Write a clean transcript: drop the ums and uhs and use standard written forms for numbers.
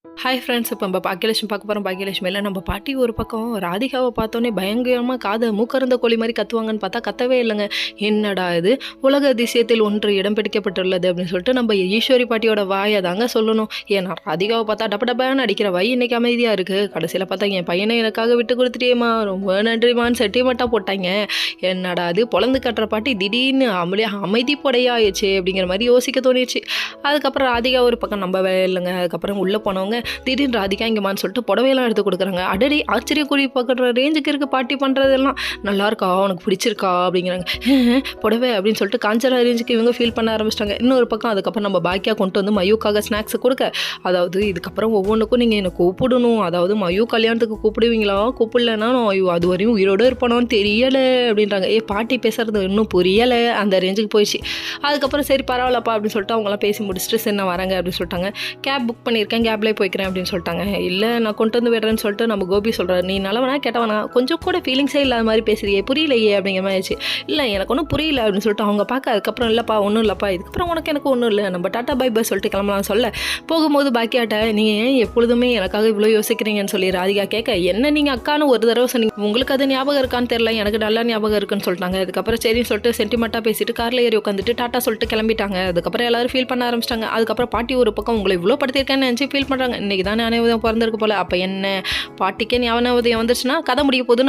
Hi friends. இப்போ நம்ம பாக்கியலட்சுமி பார்க்க போகிறோம். பாக்கியலட்சுமியில் நம்ம பாட்டி ஒரு பக்கம் ராதிகாவை பார்த்தோன்னே பயங்கரமாக காதை மூக்கறந்த கோழி மாதிரி கத்துவாங்கன்னு பார்த்தா கத்தவே இல்லைங்க. என்னடா இது, உலக அதிசயத்தில் ஒன்று இடம் பிடிக்கப்பட்டுள்ளது அப்படின்னு சொல்லிட்டு நம்ம ஈஸ்வரி பாட்டியோட வாயை தாங்க சொல்லணும். ஏன்னா ராதிகாவை பார்த்தா டப்ப டப்பான்னு அடிக்கிற வாய் இன்னைக்கு அமைதியாக இருக்குது. கடைசியில் பார்த்தா என் பையனை எனக்காக விட்டு கொடுத்துட்டேம்மா, ரொம்ப நன்றிமான்னு செட்டிமெண்ட்டாக போட்டாங்க. என்னடா அது, பொழந்து கட்டுற பாட்டி திடீர்னு அமைதி படையாயிடுச்சு அப்படிங்கிற மாதிரி யோசிக்க தோணிடுச்சு. அதுக்கப்புறம் ராதிகா ஒரு பக்கம் நம்பவே இல்லைங்க. அதுக்கப்புறம் உள்ளே போனவங்க திடீர்னு ராதிகா இங்கேமான்னு சொல்லிட்டு புடவையெல்லாம் எடுத்து கொடுக்குறாங்க. அடடி ஆச்சரியக்குறி பார்க்குற ரேஞ்சுக்கு இருக்குது பாட்டி பண்ணுறதெல்லாம். நல்லா இருக்கா, உனக்கு பிடிச்சிருக்கா அப்படிங்கிறாங்க. புடவை அப்படின்னு சொல்லிட்டு காஞ்சரா ரேஞ்சுக்கு இவங்க ஃபீல் பண்ண ஆரம்பிச்சிட்டாங்க. இன்னொரு பக்கம் அதுக்கப்புறம் நம்ம பாக்கியா கொண்டு வந்து மயூக்காக ஸ்நாக்ஸ் கொடுக்க, அதாவது இதுக்கப்புறம் ஒவ்வொன்றுக்கும் நீங்கள் என்னை கூப்பிடணும், அதாவது மயூ கல்யாணத்துக்கு கூப்பிடுவீங்களா, கூப்பிடலன்னா ஐயோ அது வரையும் உயிரோடு இருப்பானோன்னு தெரியலை அப்படின்றாங்க. பாட்டி பேசுறது இன்னும் புரியலை, அந்த ரேஞ்சுக்கு போயிடுச்சு. அதுக்கப்புறம் சரி பரவாயில்லப்பா அப்படின்னு சொல்லிட்டு அவங்களாம் பேசி முடிச்சுட்டு சரி நான் வரேங்க அப்படின்னு சொல்லிட்டாங்க. கேப் புக் பண்ணியிருக்கேன், கேப்லேயே போய்க்கிறேன் அப்படின்னு சொல்லிட்டாங்க. இல்லை நான் கொண்டு வந்து விடுறேன்னு சொல்லிட்டு நம்ம கோபி சொல்கிறார், நீ நல்லவனா கெட்டவனா, கொஞ்சம் கூட ஃபீலிங்ஸே இல்லாத மாதிரி பேசுறியே, புரியலையே அப்படிங்கிற மாதிரி ஆச்சு. இல்லை எனக்கு ஒன்றும் புரியல அப்படின்னு சொல்லிட்டு அவங்க பார்க்க, அதுக்கப்புறம் இல்லைப்பா ஒன்றும் இல்லைப்பா, இதுக்கப்புறம் எனக்கு ஒன்றும் இல்லை, நம்ம டாட்டா பை பை சொல்லிட்டு கிளம்பலாம் சொல்ல போகும்போது பாக்கியாட்ட நீங்கள் ஏன் எப்பொழுதுமே எனக்காக இவ்வளோ யோசிக்கிறீங்கன்னு சொல்லி ராதிகா கேட்க, என்ன நீங்கள் அக்கான்னு ஒரு தடவை சொன்னீங்க, உங்களுக்கு அது ஞாபகம் இருக்கான்னு தெரியல, எனக்கு நல்லா ஞாபகம் இருக்குன்னு சொல்லிட்டாங்க. அதுக்கப்புறம் சரின்னு சொல்லிட்டு சென்டிமெண்ட்டாக பேசிட்டு காரில் ஏறி உட்காந்துட்டு டாட்டா சொல்லிட்டு கிளம்பிட்டாங்க. அதுக்கப்புறம் எல்லாரும் ஃபீல் பண்ண ஆரம்பிச்சிட்டாங்க. அதுக்கப்புறம் பாட்டி ஒரு பக்கம் உங்களை இவ்வளோ படுத்திருக்கேன்னு நினச்சி ஃபீல் பண்ணுறாங்க. இன்றைக்கி தான் ஞாபகம் பிறந்திருக்கு போல. அப்போ என்ன பாட்டிக்கே ஞாபகம் வந்துருச்சுன்னா கதை முடிய போகுதுன்னு